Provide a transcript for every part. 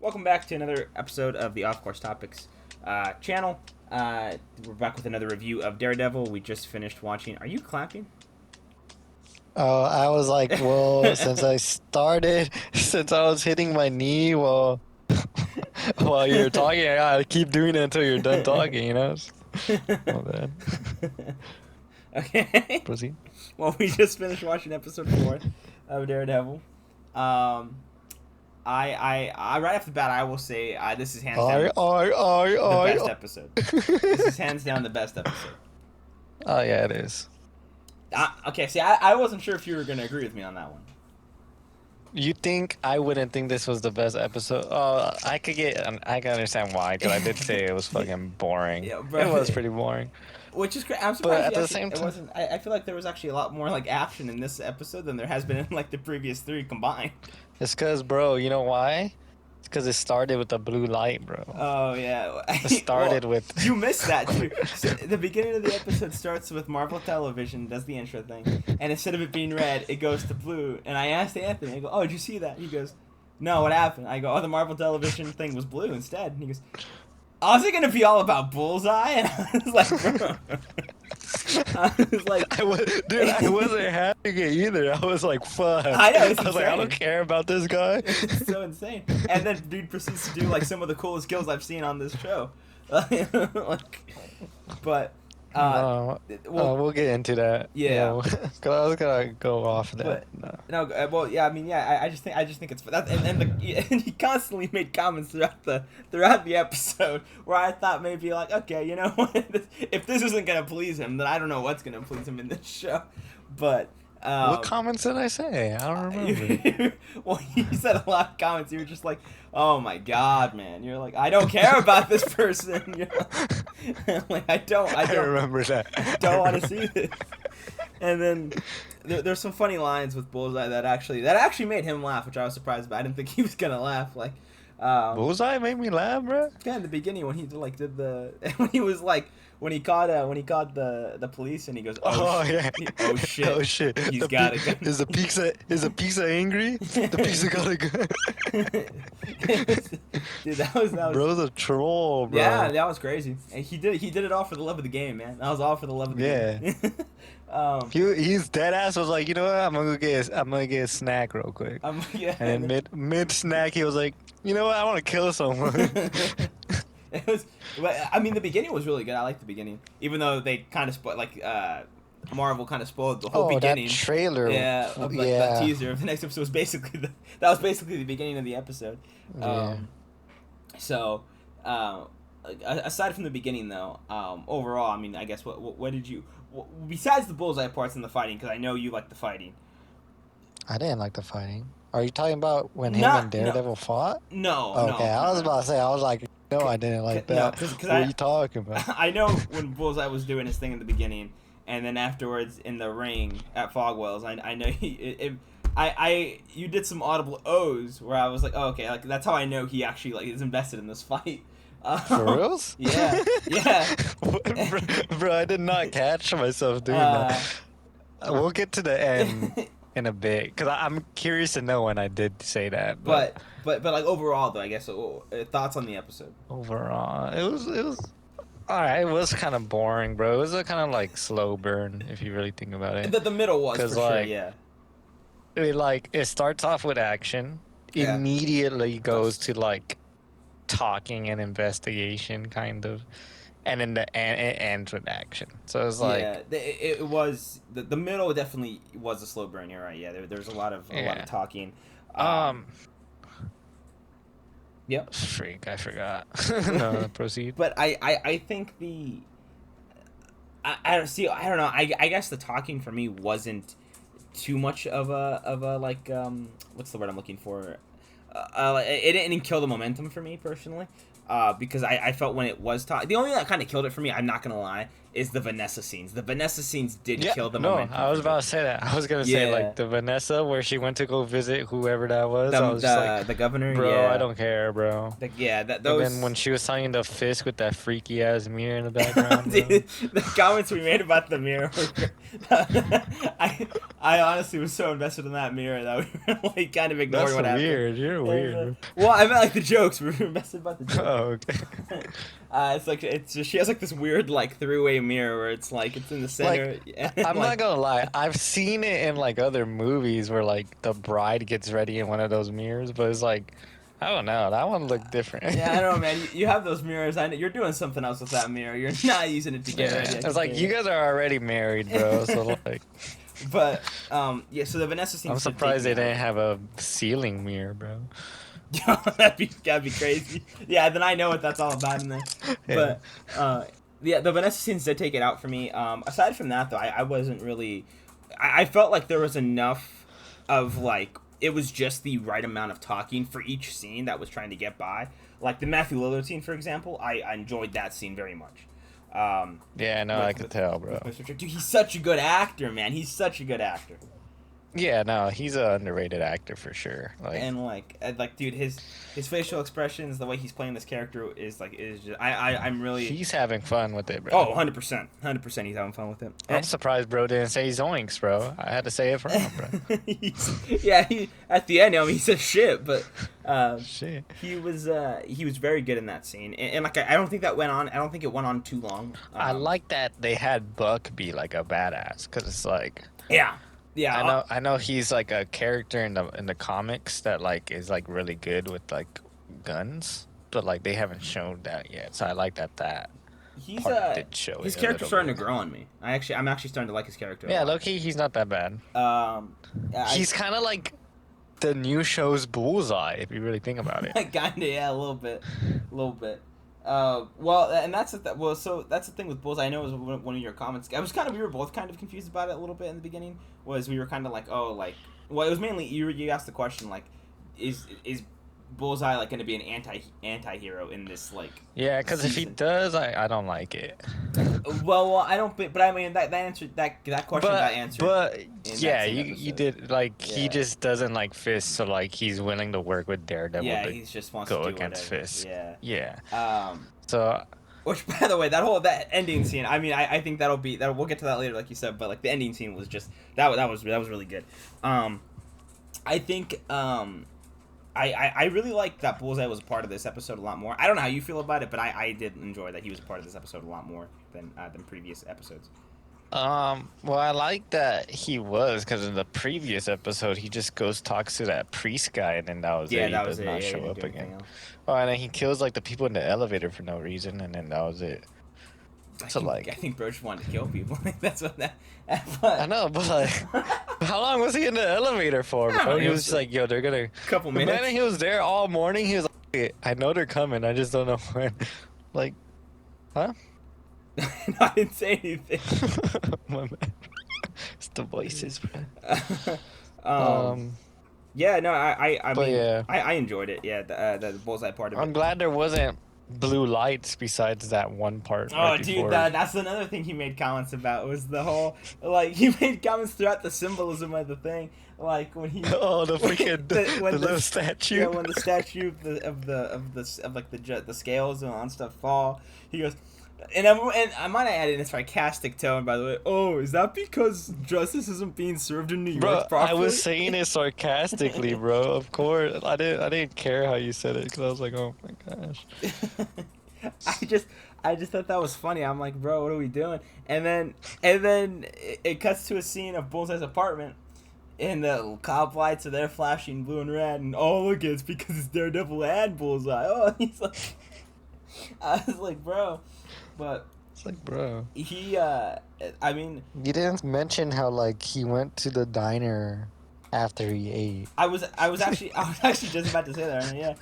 Welcome back to another episode of the Off Course Topics channel. We're back with another review of Daredevil. We just finished watching. Are you clapping? Oh, I was like, well, since I was hitting my knee while you were talking, I gotta keep doing it until you're done talking, you know? Oh, man. Okay. Proceed. Well, we just finished watching episode 4 of Daredevil. I right off the bat, I will say this is hands down the best episode. This is hands down the best episode. Oh, yeah, it is. Okay, see, I wasn't sure if you were going to agree with me on that one. You think I wouldn't think this was the best episode? I can understand why, because I did say it was fucking boring. Yeah, bro. It was pretty boring. Which is great. I'm But surprised at the same it time, wasn't. I feel like there was actually a lot more like action in this episode than there has been in like the previous 3 combined. it's because, bro, you know why? It's because it started with the blue light, bro. Oh yeah. It started with. You missed that too. So, the beginning of the episode starts with Marvel Television does the intro thing, and instead of it being red, it goes to blue. And I asked Anthony, I go, "Oh, did you see that?" He goes, "No, what happened?" I go, "Oh, the Marvel Television thing was blue instead." And he goes, "Oh, is it gonna be all about Bullseye?" And I was like, "Bro." I was like, I wasn't having it either. I was like, fuck. I know, it's I was like, I insane. don't care about this guy. It's so insane. And then dude proceeds to do like some of the coolest kills I've seen on this show. Like, but we'll get into that. Yeah. You know, 'cause I was gonna go off that. no, well, yeah, I mean, yeah, I just think it's that, and he constantly made comments throughout the episode where I thought maybe like, okay, you know what, if this isn't gonna please him, then I don't know what's gonna please him in this show, but. What comments did I say? I don't remember. Well, you said a lot of comments. You were just like, "Oh my god, man!" You're like, "I don't care about this person." You're like, I don't remember that. I don't want to see this. And then there's some funny lines with Bullseye that actually made him laugh, which I was surprised about. I didn't think he was gonna laugh. Like, Bullseye made me laugh, bro. yeah, in the beginning when he did the when he was like. When he caught the police and he goes, oh yeah, oh shit, oh shit, he's got a gun. Is the pizza angry? The pizza got a gun. Dude, that was bro's a troll, bro. Yeah, that was crazy. And he did it all for the love of the game, man. That was all for the love of the game. He's dead ass was like, you know what? I'm gonna get a snack real quick. Yeah. And then mid snack, he was like, you know what? I want to kill someone. It was, I mean, the beginning was really good. I liked the beginning, even though they kind of spoiled, like, Marvel kind of spoiled the whole beginning. That trailer. Yeah, that teaser of the next episode was basically the beginning of the episode. Yeah. So, aside from the beginning, though, overall, I mean, I guess what did you, besides the Bullseye parts and the fighting, because I know you like the fighting. I didn't like the fighting. Are you talking about when him and Daredevil fought? No. Okay, I was about to say, I was like, no, I didn't like that. No, what are you talking about? I know when Bullseye was doing his thing in the beginning, and then afterwards in the ring at Fogwell's, I know you did some audible O's where I was like, oh, okay, like that's how I know he actually like is invested in this fight. For reals? Yeah. bro, I did not catch myself doing that. We'll get to the end in a bit, because I'm curious to know when I did say that. But like overall though, I guess thoughts on the episode. Overall, it was all right. It was kind of boring, bro. It was a kind of like slow burn if you really think about it. The middle was for sure, yeah. It starts off with action, immediately goes to like talking and investigation, kind of. And then it ends with action. So it's like it was the middle definitely was a slow burn. You're right. Yeah, there's a lot of talking. Yep. Freak, I forgot. No, proceed. But I think I don't see. I don't know. I guess the talking for me wasn't too much of a like what's the word I'm looking for? It didn't kill the momentum for me personally. Because I felt when it was the only thing that kind of killed it for me, I'm not gonna lie, is the Vanessa scenes. The Vanessa scenes did kill the no, momentum. I was about to say that. I was gonna say like the Vanessa where she went to go visit whoever that was. I was just like, the governor. bro, I don't care, bro. Those. And then when she was signing the fist with that freaky ass mirror in the background, bro. Dude, the comments we made about the mirror I honestly was so invested in that mirror that we were like kind of ignoring That's what happened. weird. You're weird. Well, I meant like the jokes. We were invested about the jokes. Oh, okay. It's like she has like this weird like three-way mirror where it's like it's in the center. Like, I'm not gonna lie, I've seen it in like other movies where like the bride gets ready in one of those mirrors, but it's like, I don't know, that one looked different. Yeah, I don't know, man. You have those mirrors. I know you're doing something else with that mirror. You're not using it to get ready. It's like you guys are already married, bro. So like. But yeah, so the Vanessa scene. I'm surprised they didn't have a ceiling mirror, bro. that'd be crazy. Yeah, then I know what that's all about in there. Yeah. But yeah, the Vanessa scenes did take it out for me. Aside from that, though, I wasn't really. I felt like there was enough of like it was just the right amount of talking for each scene that was trying to get by. Like the Matthew Lillard scene, for example, I enjoyed that scene very much. Yeah, no, I could tell, bro. Dude, he's such a good actor, man. He's such a good actor. Yeah, no, he's an underrated actor for sure. Like, and like, dude, his facial expressions, the way he's playing this character is just I'm really. He's having fun with it, bro. Oh, 100%, he's having fun with it. I'm surprised, bro, didn't say zoinks, bro. I had to say it for him, bro. He at the end, I mean, he says shit, but shit. He was very good in that scene, and like I don't think that went on. I don't think it went on too long. I like that they had Buck be like a badass, cause it's like. Yeah. Yeah, I know he's like a character in the comics that like is like really good with like guns, but like they haven't shown that yet. So I like that he's did show his it character's starting to grow on me. I'm actually starting to like his character. Yeah, low-key, he's not that bad. He's kind of like the new show's Bullseye if you really think about it. Kinda, yeah, a little bit. Well, and that's the thing with Bulls. I know it was one of your comments. We were both kind of confused about it a little bit in the beginning. Was we were kind of like, oh, like, well, it was mainly you asked the question like, is Bullseye like going to be an anti-hero in this like? Yeah, because if he does, I don't like it. Well, I don't. But I mean that answered that question got answered. But yeah, you did like he just doesn't like Fist, so like he's willing to work with Daredevil. Yeah, he just wants to go against Fist. Yeah. So. Which, by the way, that ending scene. I mean, I think that'll we'll get to that later, like you said. But like the ending scene was just that was really good. I think I really like that Bullseye was a part of this episode a lot more. I don't know how you feel about it, but I did enjoy that he was a part of this episode a lot more than previous episodes. Well, I like that he was, because in the previous episode he just talks to that priest guy, and then that was it. He does not show up again. Oh, and then he kills like the people in the elevator for no reason, and then that was it. I think Bro just wanted to kill people. That's what that. I know, but like, how long was he in the elevator for, bro? He was just like, yo, they're gonna. Couple minutes. Man, he was there all morning. He was like, I know they're coming. I just don't know when. Like, huh? No, I didn't say anything. My man. It's the voices, bro. Yeah, no, I enjoyed it. Yeah, the Bullseye part of it. I'm glad there wasn't blue lights besides that one part. Oh, dude, that's another thing he made comments about was the whole like he made comments throughout the symbolism of the thing, like when he the freaking the little statue. Yeah, when the statue of the scales and on stuff fall, he goes. And I might add in a sarcastic tone, by the way. Oh, is that because justice isn't being served in New York properly? I was saying it sarcastically, bro. Of course, I didn't care how you said it because I was like, oh my gosh. I just thought that was funny. I'm like, bro, what are we doing? And then it cuts to a scene of Bullseye's apartment, and the cop lights are there flashing blue and red, and oh look, it's because it's Daredevil and Bullseye. Oh, he's like, I was like, bro. But it's like, bro, he I mean, you didn't mention how like he went to the diner after he ate. I was actually just about to say that right?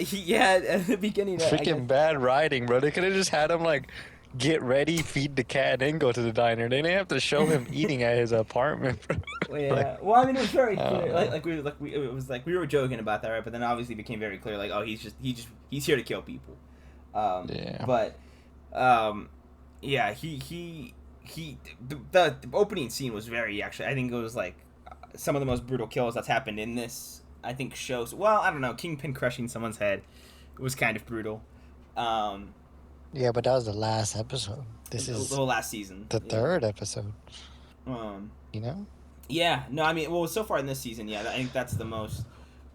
Yeah. At the beginning, freaking bad writing, bro. They could have just had him like get ready, feed the cat, and go to the diner. They didn't have to show him eating at his apartment, bro. Well, yeah. Like, well, I mean, it was very clear. It was like we were joking about that, right? But then obviously it became very clear, like, oh, he's here to kill people. yeah. But Yeah, the opening scene was very, actually, I think it was like some of the most brutal kills that's happened in this, I think, shows. Well, I don't know, Kingpin crushing someone's head was kind of brutal. Um, Yeah, but that was the last episode. This the is whole last season. the Yeah. third episode. Um, You know? yeah. No, I mean, well, so far in this season, yeah, I think that's the most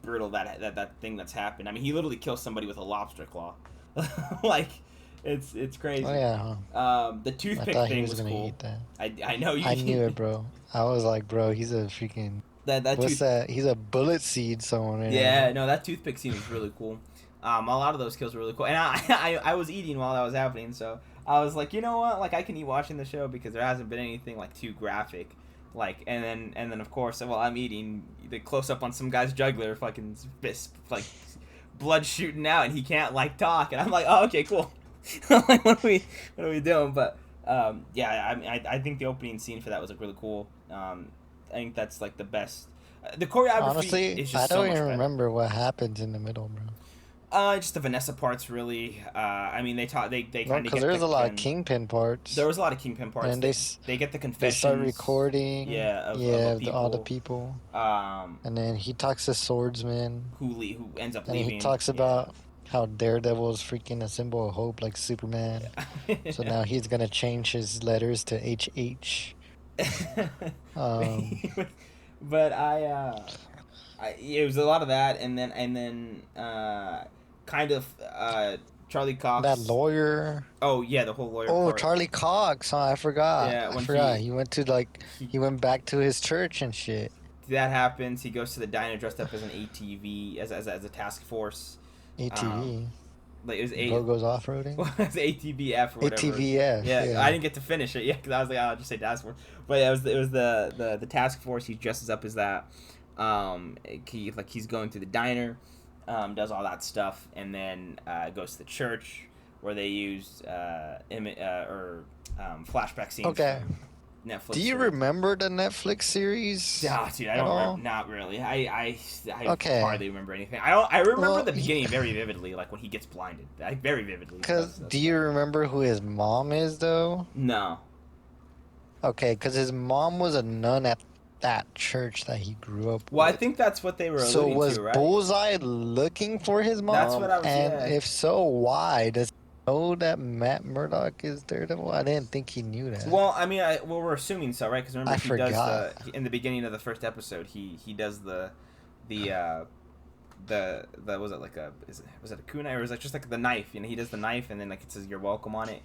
brutal that thing that's happened. I mean, he literally kills somebody with a lobster claw. Like, it's crazy. Oh yeah. Huh? The I toothpick thought he thing was was gonna cool. eat that. I know you. I knew it, bro. I was like, bro, he's a freaking. that What's tooth. that? He's a bullet seed someone right Yeah, now. no, that toothpick scene was really cool. A lot of those kills were really cool, and I was eating while that was happening, so I was like, you know what, like I can eat watching the show because there hasn't been anything like too graphic, like and then of course while I'm eating, the close up on some guy's jugular, fucking fist, like blood shooting out, and he can't like talk, and I'm like, oh, okay, cool. I'm like, what are we doing? But yeah, I mean, I think the opening scene for that was like really cool. I think that's like the best. The choreography Honestly, is I just so don't much even better. remember what happens in the middle, bro. Just the Vanessa parts, really. I mean, they No, kind of because get there's the a lot of Kingpin parts. There was a lot of Kingpin parts. And They get the they confessions. start recording. Yeah, Yeah, of all the people. people. And then he talks to Swordsman. Who ends up And leaving. he talks about how Daredevil is freaking a symbol of hope, like Superman. Yeah. So now he's gonna change his letters to HH. But it was a lot of that, and then kind of Charlie Cox. That lawyer. Oh yeah, the whole lawyer. Oh, part. Charlie Cox. Huh, I forgot. Yeah, I when forgot. He went to he went back to his church and shit. That happens. He goes to the diner dressed up as an ATV, as a task force. ATV. Like it was Bro goes off roading. It's ATVF or whatever. ATVF. Yeah, I didn't get to finish it yet because I was like, I'll just say task force. But yeah, it was the task force. He dresses up as that. He's going through the diner, does all that stuff, and then goes to the church where they use flashback scenes. Okay. From Netflix. Do you remember the Netflix series? Yeah, dude, I don't remember. Not really. I Okay. hardly remember anything. I remember Well, the beginning very vividly, like when he gets blinded. Like, very vividly. Because do you remember who his mom is, though? No. Okay, because his mom was a nun at that church that he grew up Well, with. I think that's what they were alluding So was to, right? Bullseye looking for his mom? That's what I was. And Yeah. if so, why? Does he know that Matt Murdock is Daredevil? I didn't think he knew that. Well, I mean, we're assuming so, right? Because remember, I he forgot. does in the beginning of the first episode, he does the was it like was it a kunai, or was it just like the knife? You know, he does the knife, and then like it says "You're welcome" on it.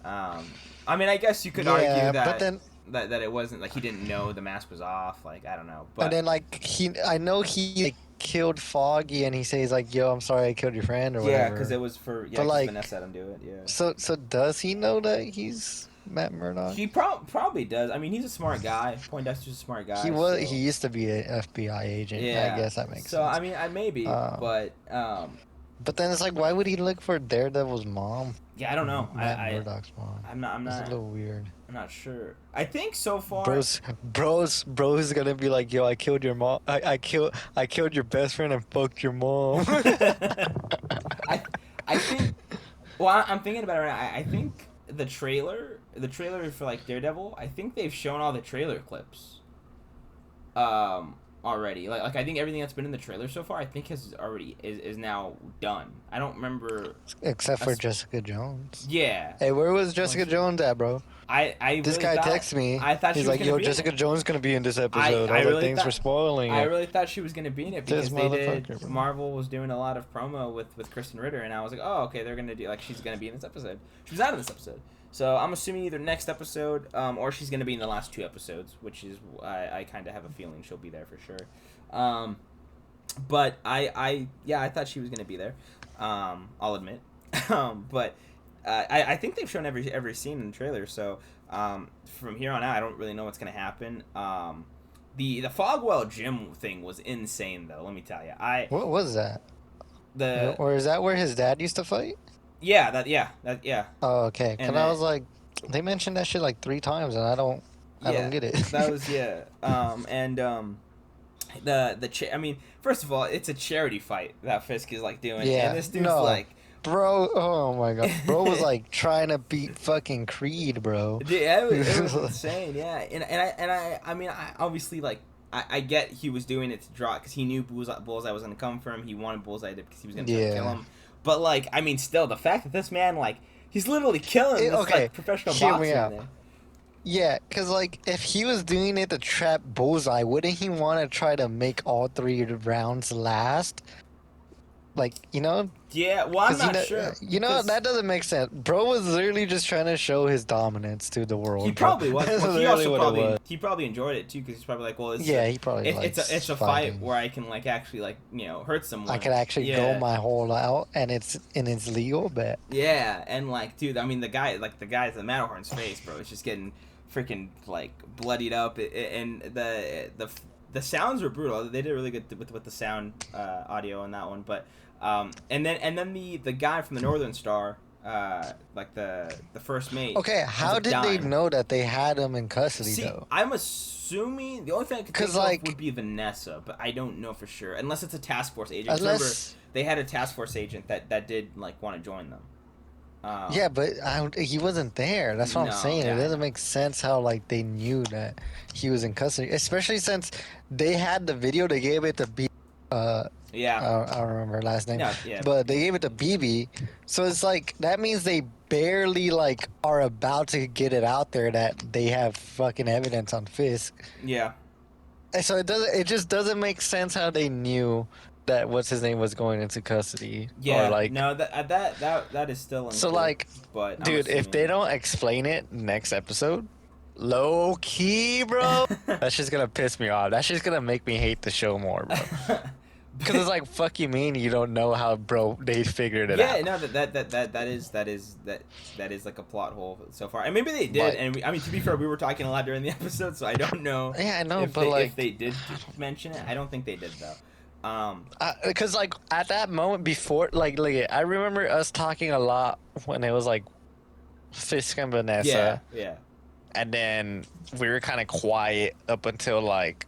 I mean, I guess you could argue that, but then, that it wasn't like he didn't know the mask was off. Like, I don't know, but and then like I know he like, killed Foggy, and he says like, "Yo, I'm sorry I killed your friend," or whatever. yeah, because it was for But, 'cause like, Vanessa had him do it. Yeah. So does he know that he's Matt Murdock? He probably does. I mean, he's a smart guy. Poindexter's a smart guy. He was. So. He used to be an FBI agent. Yeah. I guess that makes sense. So I mean, maybe, but But then it's like, why would he look for Daredevil's mom? yeah, I don't know. Matt Murdock's mom. I'm It's a not. little weird. I'm not sure. I think so far. Bro's gonna be like, yo, I killed your mom. I killed your best friend and fucked your mom. I think. Well, I'm thinking about it right now. I think the trailer for like Daredevil. I think they've shown all the trailer clips. Already, like I think everything that's been in the trailer so far, I think is now done. I don't remember Except for Jessica Jones. Yeah. Hey, where was Jessica Jones at, bro? I This really guy thought, texts me. I thought He's she was like, gonna yo, be in Jessica it. Jones gonna be in this episode. I really thanks for thought- spoiling I it. really thought she was gonna be in it because This they did. motherfucker, bro. Marvel was doing a lot of promo with Kristen Ritter, and I was like, oh, okay, they're gonna do like she's gonna be in this episode. She was out of this episode, so I'm assuming either next episode, or she's gonna be in the last 2 episodes, which is I kind of have a feeling she'll be there for sure. But I thought she was gonna be there. I'll admit. But I think they've shown every scene in the trailer, so from here on out, I don't really know what's gonna happen. The Fogwell gym thing was insane, though. Let me tell you, What was that? the Or is that where his dad used to fight? yeah. Oh, okay. Because And I that- was like, they mentioned that shit like 3 times, and I don't get it. That was I mean, first of all, it's a charity fight that Fisk is like doing, Yeah, and this dude's no. like Bro, oh my god. Bro was like trying to beat fucking Creed, bro. Dude, it was insane, yeah. I mean, I obviously like I get he was doing it to draw because he knew Bullseye was gonna come for him. He wanted Bullseye to because he was gonna try to kill Yeah. him. But like, I mean, still the fact that this man like he's literally killing this Okay, like professional hear boxer me out. there. Yeah, because, like, if he was doing it to trap Bullseye, wouldn't he want to try to make all 3 rounds last? Like, you know? Yeah, well, I'm 'Cause not sure. You know, because that doesn't make sense. Bro was literally just trying to show his dominance to the world. he bro. probably was. That's Well, he literally also what it probably was. he probably enjoyed it too because he's probably like, well, Yeah, he probably it's a fight fighting. where I can like actually like hurt someone. I could actually Yeah. go my whole out, and it's legal, bet. Yeah, and like, dude, I mean, the guy's the Matterhorn's face, bro, it's just getting freaking like bloodied up, and the sounds were brutal. They did really good with the sound audio on that one, but and then the guy from the Northern Star, like the first mate. Okay, how ends did up they dying. know that they had him in custody, See, though? I'm assuming the only thing I could think 'Cause, of like- would be Vanessa, but I don't know for sure. Unless it's a task force agent. 'Cause Unless... remember, they had a task force agent that did like want to join them. Yeah, but he wasn't there. That's what No, I'm saying. yeah, It I doesn't know. make sense how like they knew that he was in custody, especially since they had the video. They gave it to B. Yeah. I don't remember her last name, No, yeah. but they gave it to BB. So it's like that means they barely like are about to get it out there that they have fucking evidence on Fisk. Yeah. And so it just doesn't make sense how they knew that what's his name was going into custody. Yeah. Or like, no, that is still unclear, so like, but I'm dude, if assuming- they don't explain it next episode, low key, bro, that's just gonna piss me off. That's just gonna make me hate the show more, bro. Because it's like, fuck you mean you don't know how, bro, they figured it out. Yeah, no, that is like a plot hole so far, and maybe they did. But- and I mean, to be fair, we were talking a lot during the episode, so I don't know. Yeah, I know, if but they, like, if they did mention it, I don't think they did though. because like at that moment before, like I remember us talking a lot when it was like Fisk and Vanessa, yeah. and then we were kind of quiet up until like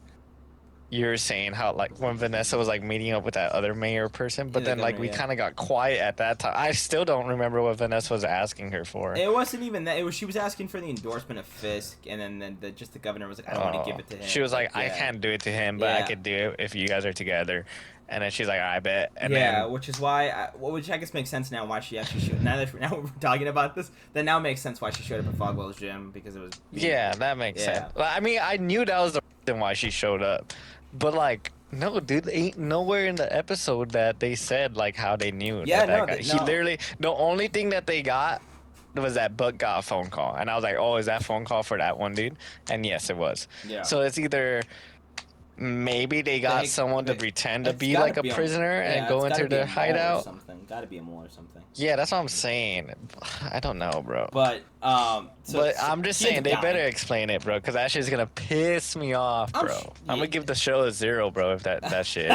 you were saying how like when Vanessa was like meeting up with that other mayor person, but Yeah, the then like governor, we yeah. kind of got quiet at that time. I still don't remember what Vanessa was asking her for. It wasn't even that. It was she was asking for the endorsement of Fisk, and then just the governor was like, I don't want to give it to him. She was like, I Yeah. can't do it to him, but I Yeah. could do it if you guys are together. And then she's like, I bet. And yeah, then, which is why, which I guess makes sense now why she actually showed. Now we're talking about this, that now makes sense why she showed up at Fogwell's gym because it was. yeah, that makes Yeah. sense. Well, I mean, I knew that was the reason why she showed up. But like, no, dude, ain't nowhere in the episode that they said like how they knew. Yeah, that no, guy. they- He no. literally, the only thing that they got was that Buck got a phone call. And I was like, oh, is that phone call for that one dude? And yes, it was. Yeah. So it's either maybe they got someone to pretend to It's be gotta like a be prisoner and go it's gotta into be a their mole or hideout. something. Gotta be a mole or something. Yeah, that's what I'm saying. I don't know, bro. But I'm just he ends saying up they dying. better explain it, bro, because that shit's gonna piss me off, I'm bro. sh- I'm gonna give the show a 0, bro, if that shit.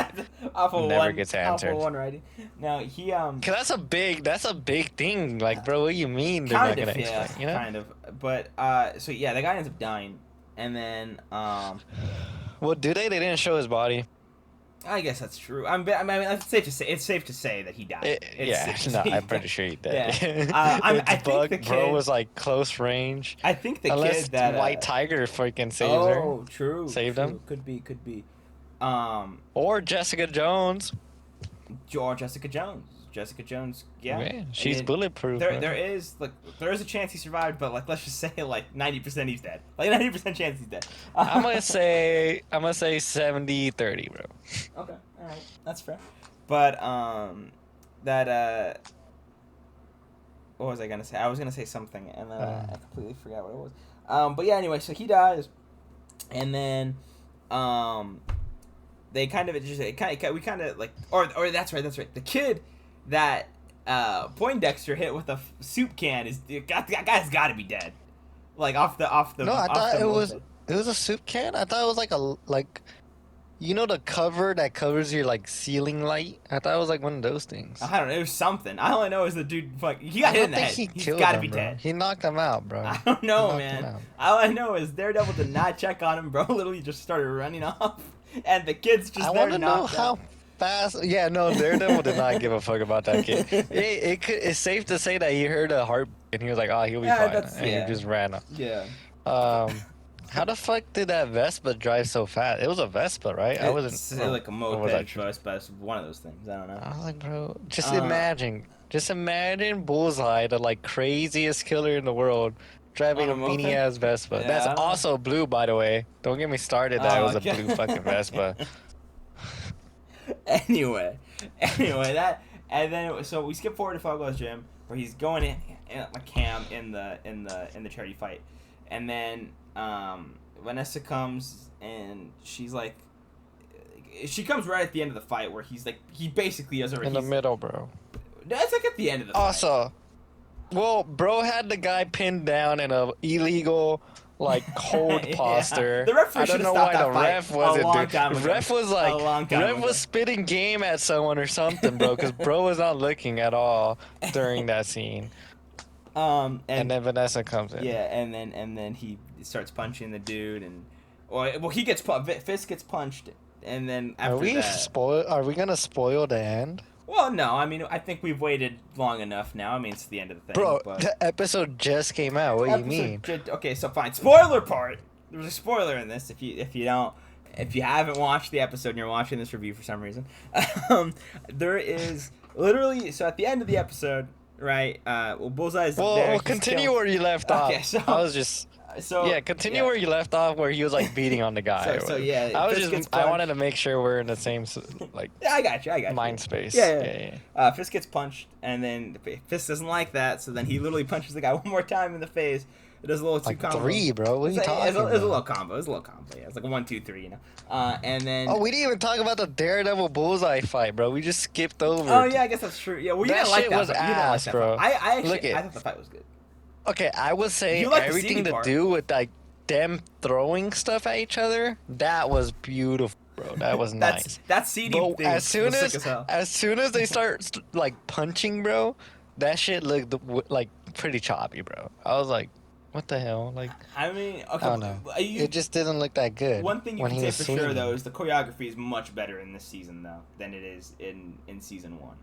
off of never one, gets off answered. of one writing. Now he Cause that's a big thing. Like, bro, what do you mean they're not kind gonna of yeah, explain? You know? kind of. But so yeah, the guy ends up dying, and then Well, do they? They didn't show his body. I guess that's true. I mean, it's safe to say that he died. Yeah, safe to no, say I'm that. pretty sure he did. Yeah. I think Buck, the bro kid- was like close range. I think the Unless kid that White Tiger freaking saved her. Oh, true. Saved true. him? Could be. Or Jessica Jones. Jessica Jones. Jessica Jones. Yeah. Man, she's And bulletproof. bro. there is a chance he survived, but like let's just say like 90% he's dead. Like 90% chance he's dead. I'm gonna say 70-30, bro. Okay, all right, that's fair. But what was I gonna say? I was gonna say something, and then I completely forgot what it was. But yeah, anyway, so he dies, and then they kind of that's right. The kid that Poindexter hit with a soup can that guy's got to be dead. Like off the. No, I off thought the it was moped. a soup can. I thought it was like you know the cover that covers your like ceiling light. I thought it was like one of those things. I don't know. It was something. All I know is the dude. He got hit in the head. He He's killed got to him, be bro. dead. He knocked him out, bro. I don't know, He knocked him man. out. All I know is Daredevil did not check on him, bro. Literally just started running off, and the kid's just I there want to know knocked how. out. fast. Yeah, no, Daredevil did not give a fuck about that kid. It's safe to say that he heard a heartbeat and he was like, "Oh, he'll be fine," and he just ran up. Yeah. How the fuck did that Vespa drive so fast? It was a Vespa, right? I wasn't. It's like a Or was that moped, but it's one of those things. I don't know. I was like, bro, just imagine Bullseye, the like craziest killer in the world, driving On a a moped? meanie ass Vespa. Yeah, That's I don't know. also blue, by the way. Don't get me started that it was okay. a blue fucking Vespa. anyway, that and then so we skip forward to Fogo's gym where he's going in a cam in the charity fight, and then Vanessa comes and she's like, she comes right at the end of the fight where he's like, he basically does In the middle, bro. That's like at the end of the fight. Also, well, bro had the guy pinned down in a illegal like hold Yeah. posture. The referee I don't know should've why stopped the that fight ref wasn't a long doing. time ago. Ref was A like, long time ref ago. was spitting game at someone or something, bro, because bro was not looking at all during that scene. And then Vanessa comes in. Yeah, and then he starts punching the dude, and well he gets Fist gets punched, and then after Are we gonna spoil the end? Well, no, I mean I think we've waited long enough now. I mean it's the end of the thing. Bro, but the episode just came out. What do you mean? Okay, so fine. Spoiler part. There's a spoiler in this. If you haven't watched the episode and you're watching this review for some reason, there is literally, so at the end of the episode, right? Bullseye's there. Well, continue where you left off. Okay, so I was just. Continue where you left off, where he was like beating on the guy. So yeah, I wanted to make sure we're in the same like. Yeah, I got you. Mind space. Yeah. Fist gets punched, and then Fist doesn't like that, so then he literally punches the guy one more time in the face. It does a little like combo. 3, bro. What are you talking about? It's a little combo. Yeah, it's like a 1, 2, 3. You know. And then. Oh, we didn't even talk about the Daredevil Bullseye fight, bro. We just skipped over. Oh yeah, I guess that's true. Yeah, well, you that didn't like shit that. Was ass, bro. I thought the fight was good. Okay, I would say everything to do with like them throwing stuff at each other, that was beautiful, bro. That was nice. That seeding thing as soon as they start like punching, bro, that shit looked like pretty choppy, bro. I was like, what the hell? Like, I mean, okay, I don't know. It just didn't look that good. One thing you can say for sure though is the choreography is much better in this season though than it is in season 1.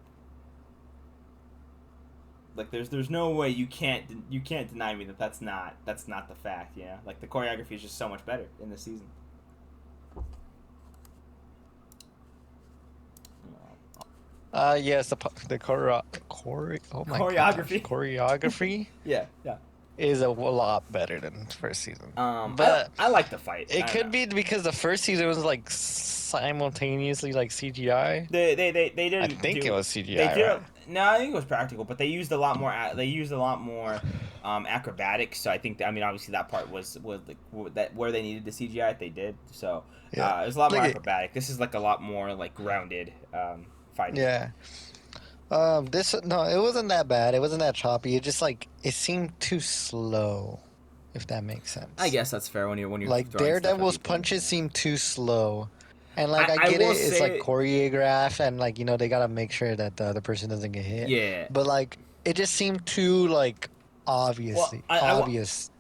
Like there's no way you can't deny me that that's not the fact, yeah. Like the choreography is just so much better in this season. Yes, the choreography. yeah. Is a lot better than the first season. But I like the fight. It could be because the first season was like simultaneously like CGI. They didn't. I think it was CGI. They did. Right? No, I think it was practical, but they used a lot more. Acrobatics. So I think obviously that part was like that where they needed the CGI. They did. So it was a lot more acrobatic. This is like a lot more like grounded fighting. Yeah. It wasn't that bad. It wasn't that choppy. It just like it seemed too slow, if that makes sense. I guess that's fair when you're like Daredevil's punches seem too slow, and like I get it. It's like choreographed, and like they gotta make sure that the other person doesn't get hit. Yeah. But like it just seemed too like obvious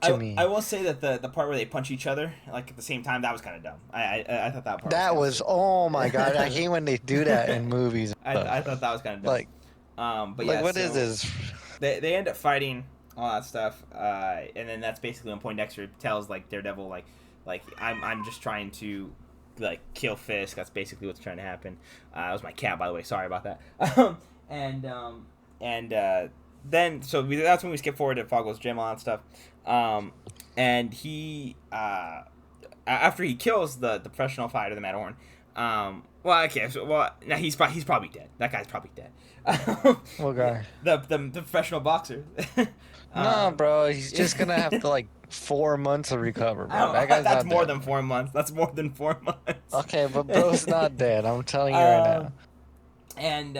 to me. I will say that the part where they punch each other like at the same time, that was kind of dumb. I thought that part. That was oh my god! I hate when they do that in movies. I thought that was kind of dumb. Like. But like, what is this? They end up fighting all that stuff, and then that's basically when Poindexter tells like Daredevil like I'm just trying to like kill Fisk. That's basically what's trying to happen. That was my cat, by the way. Sorry about that. Then so that's when we skip forward to Foggle's gym, all that stuff. And he after he kills the professional fighter, the Matterhorn. Now he's probably dead. That guy's probably dead. What guy? The professional boxer. No, bro, he's just gonna have to like 4 months to recover, bro. That guy's that's not more dead. than 4 months. That's more than 4 months. Okay, but bro's not dead. I'm telling you right now. And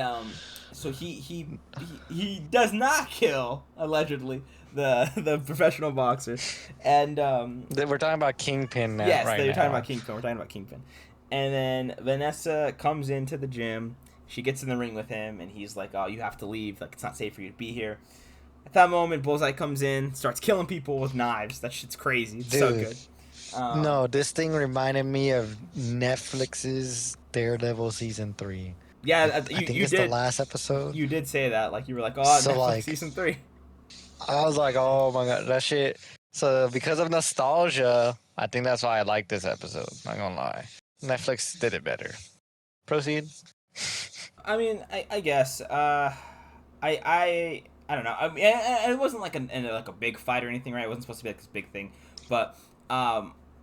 so he does not kill allegedly the professional boxer, and we're talking about Kingpin now. Yes, right they're now. talking about Kingpin. We're talking about Kingpin. And then Vanessa comes into the gym. She gets in the ring with him, and he's like, "Oh, you have to leave. Like, it's not safe for you to be here." At that moment, Bullseye comes in, starts killing people with knives. That shit's crazy. It's so good. No, this thing reminded me of Netflix's Daredevil season 3. Yeah, I think you it's the did. last episode. You did say that. Like you were like, oh, So Netflix like, season 3. I was like, oh my god, that shit. So because of nostalgia, I think that's why I like this episode. Not gonna lie, Netflix did it better. Proceed. I mean, I guess. I don't know. I mean, it wasn't like like a big fight or anything, right? It wasn't supposed to be like this big thing, but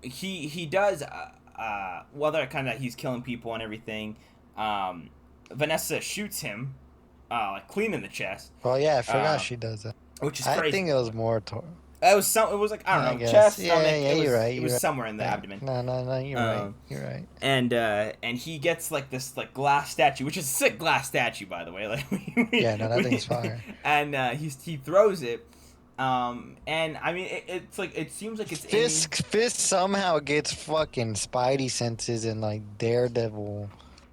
he does. Whether kind of he's killing people and everything, Vanessa shoots him, like clean in the chest, Well, yeah, I forgot uh, she does that. which is I crazy. think it was more. It was some. It was like I don't I know, guess. chest, Yeah, stomach. yeah, It was. you're right. It You're was right. somewhere in the abdomen. No, you're right. You're right. And he gets like this like glass statue, which is a sick glass statue, by the way. Like Yeah, no, that thing's fire. And he throws it, and I mean it's like it seems like it's Fist somehow gets fucking Spidey senses and like Daredevil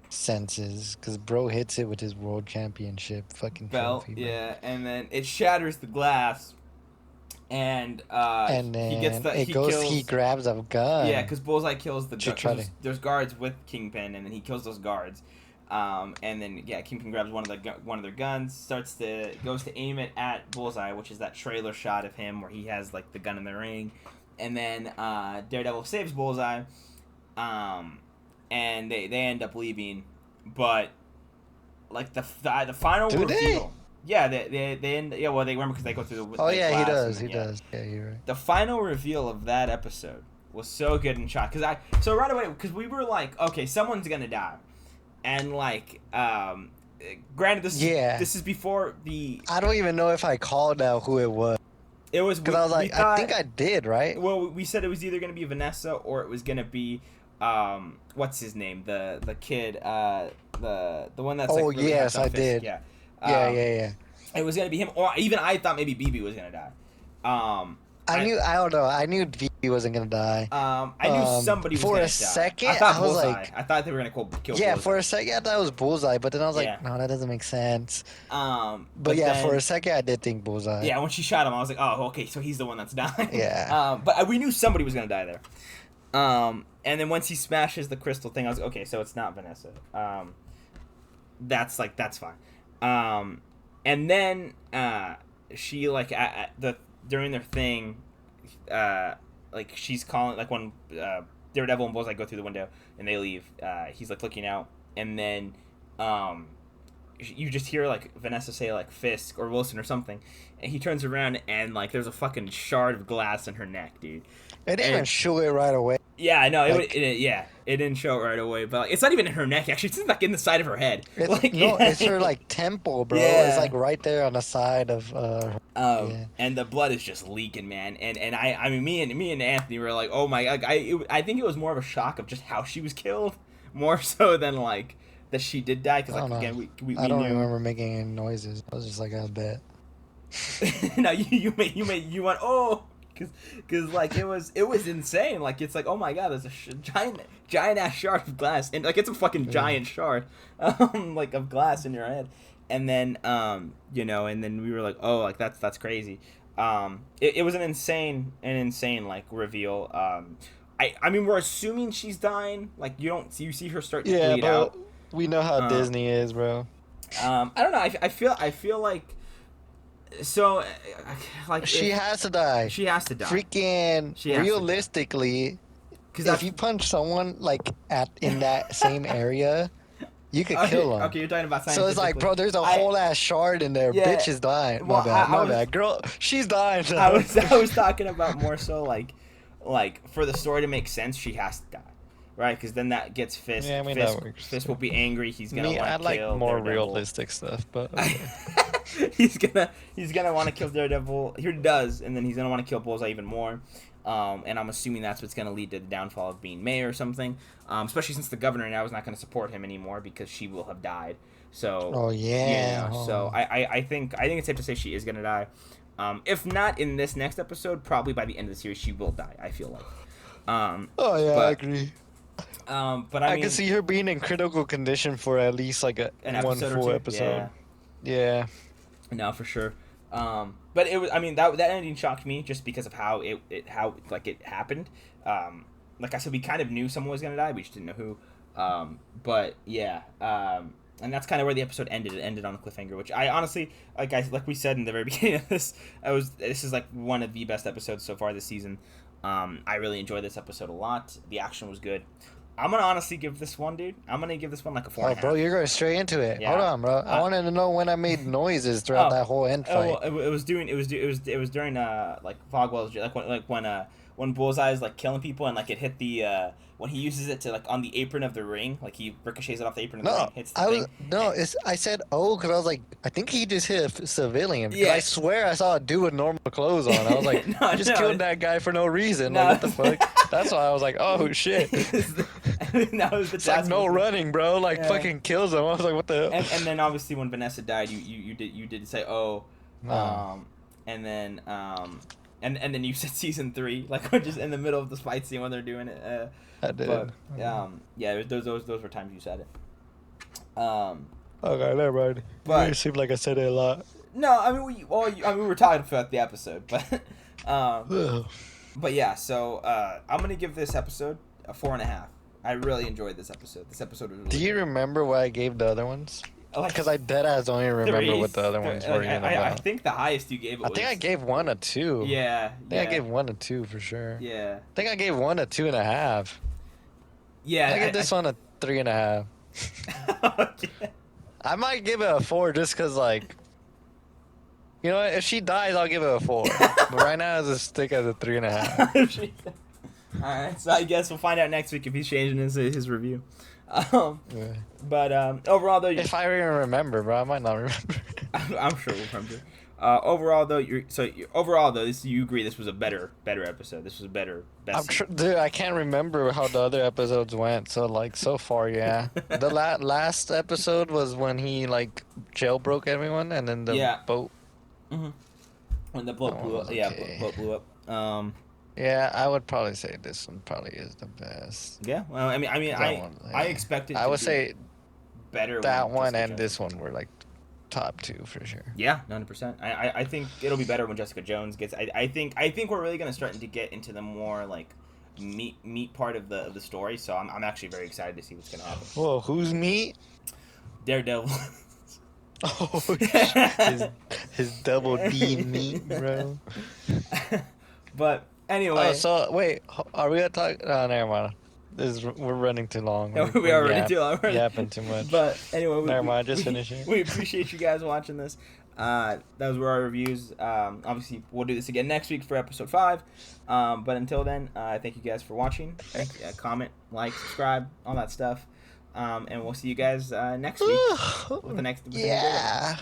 senses because bro hits it with his world championship fucking belt, trophy, bro. yeah, and then it shatters the glass, and And he gets then the it goes. kills, He grabs a gun. yeah, because Bullseye kills the To guards. try to- There's guards with Kingpin, and then he kills those guards. And then yeah, Kingpin grabs one of their guns, goes to aim it at Bullseye, which is that trailer shot of him where he has like the gun in the ring, and then Daredevil saves Bullseye, and they end up leaving, but like the final Do reveal. they? Yeah, they end. Yeah, well, they remember because they go through the. Oh like, yeah, he glass does. and He then, yeah. does. Yeah, you're right. The final reveal of that episode was so good and shot so right away because we were like, okay, someone's gonna die, and like granted this is before the. I don't even know if I called out who it was It was because I was like, I think I did, right? Well, we said it was either gonna be Vanessa or it was gonna be what's his name, the kid, the one that's like really yes, has I fist. did. Yeah. Yeah. It was gonna be him, or even I thought maybe BB was gonna die. I don't know. I knew V wasn't gonna die. I knew somebody was for gonna a die. second. I thought I was Bullseye. like, I thought they were gonna kill. yeah, Bullseye. for a second I thought it was Bullseye, but then I was like, Yeah. no, that doesn't make sense. But yeah, then, for a second I did think Bullseye. yeah, when she shot him, I was like, oh, okay, so he's the one that's dying. Yeah. But we knew somebody was gonna die there. And then once he smashes the crystal thing, I was like, okay, so it's not Vanessa. That's fine. And then she like at during their thing, like she's calling like when Daredevil and Bullseye go through the window and they leave. He's like looking out, and then you just hear like Vanessa say like Fisk or Wilson or something, and he turns around and like there's a fucking shard of glass in her neck, dude. It didn't even show it right away. Yeah, I know. Like- It didn't show it right away, but like, it's not even in her neck. Actually, it's like in the side of her head. It's, Like, no, yeah. it's her like temple, bro. Yeah. It's like right there on the side of. Yeah. And the blood is just leaking, man. And I mean, me and Anthony were like, oh my, like, I think it was more of a shock of just how she was killed, more so than like that she did die. Because I like don't know. again, we I don't knew. remember making any noises. I was just like, I bet. No, you went because like it was insane. Like it's like, oh my god, there's a giant ass shard of glass, and like it's a fucking giant shard, like of glass in your head, and then and then we were like, oh, like that's crazy. It was an insane like reveal. I mean we're assuming she's dying. Like you see her start to bleed out. We know how Disney is, bro. I don't know. I feel like. So, like She has to die. She has to die. Freaking She has to die. realistically, Because if you punch someone like in that same area, you could kill them. Okay, you're talking about So it's like, bro, there's a whole ass shard in there. Yeah, Bitch is dying. well, My bad. Girl, she's dying. I was talking about more so like for the story to make sense, she has to die. Right, because then that gets Fisk. Yeah, I mean, Fisk, that works. Fisk will be angry. He's gonna want to I like kill more Daredevil. realistic stuff, but okay. he's gonna want to kill Daredevil. He does, and then he's gonna want to kill Bullseye even more. And I'm assuming that's what's gonna lead to the downfall of being mayor or something. Especially since the governor now is not gonna support him anymore because she will have died. So. Oh yeah. So I think it's safe to say she is gonna die. If not in this next episode, probably by the end of the series she will die. I feel like. I agree. But I mean, can see her being in critical condition for at least like an one episode full or two. episode. Yeah. No, for sure. But it was. I mean, that ending shocked me just because of how it happened. Like I said, we kind of knew someone was gonna die. We just didn't know who. But yeah. And that's kind of where the episode ended. It ended on a cliffhanger, which I honestly, like we said in the very beginning of this, this is like one of the best episodes so far this season. I really enjoyed this episode a lot. The action was good. I'm gonna honestly give this one, dude. I'm gonna give this one like a 4.5. Oh, bro, you're going straight into it. Yeah. Hold on, bro. I wanted to know when I made noises throughout that whole end fight. Well, it was during like Fogwell's when Bullseye's like killing people and like it hit the when he uses it to like on the apron of the ring, like he ricochets it off the apron of the ring, hits the thing. I said because I was like, I think he just hit a civilian. Yeah. I swear I saw a dude with normal clothes on. I was like, killed that guy for no reason. No. Like, what the fuck? That's why I was like, oh shit. It's like no running, bro. Like fucking kills him. I was like, what the? And then obviously when Vanessa died, you did say and then and then you said season 3, like just in the middle of the fight scene when they're doing it. I did. But, yeah, those were times you said it. Okay, never mind. But it seemed like I said it a lot. No, I mean we were talking about the episode, but but yeah. So I'm gonna give this episode a 4.5. I really enjoyed this episode. This episode was really Do you good. remember what I gave the other ones? Like, Because I deadass don't even remember what the other ones were. I think the highest you gave it was... I think I gave 1 a 2. Yeah. I think I gave 1 a 2 for sure. Yeah. I think I gave 1 a 2.5. Yeah. I give this one a 3.5. Okay. I might give it a 4 just because, like, you know what? If she dies, I'll give it a 4. But right now, I'll just stick as a 3.5. Alright, so I guess we'll find out next week if he's changing his review. Yeah. But overall, though... If I even remember, bro, I might not remember. I'm sure we'll remember. Overall, though, you agree this was a better episode. This was a better. Dude, I can't remember how the other episodes went. So like so far, yeah. The last episode was when he like jailbroke everyone, and then the boat. Mm-hmm. When the boat blew up. Yeah, boat blew up. Yeah, I would probably say this one probably is the best. Yeah, well, I mean, I expected. I would say better. That one and this one were like top 2 for sure. Yeah, 100%. I think it'll be better when Jessica Jones gets. I think we're really gonna start to get into the more like meat part of the story. So I'm actually very excited to see what's gonna happen. Whoa, who's meat? Daredevil. Oh, his double D meat, bro. But anyway. Oh, so wait, are we gonna talk? Oh, never mind. We're running too long. We are running too long. Yapping too much. But anyway, never mind. Just finish it. We appreciate you guys watching this. Those were our reviews. Obviously, we'll do this again next week for episode 5. But until then, thank you guys for watching. Comment, like, subscribe, all that stuff. And we'll see you guys next week with the next. Yeah.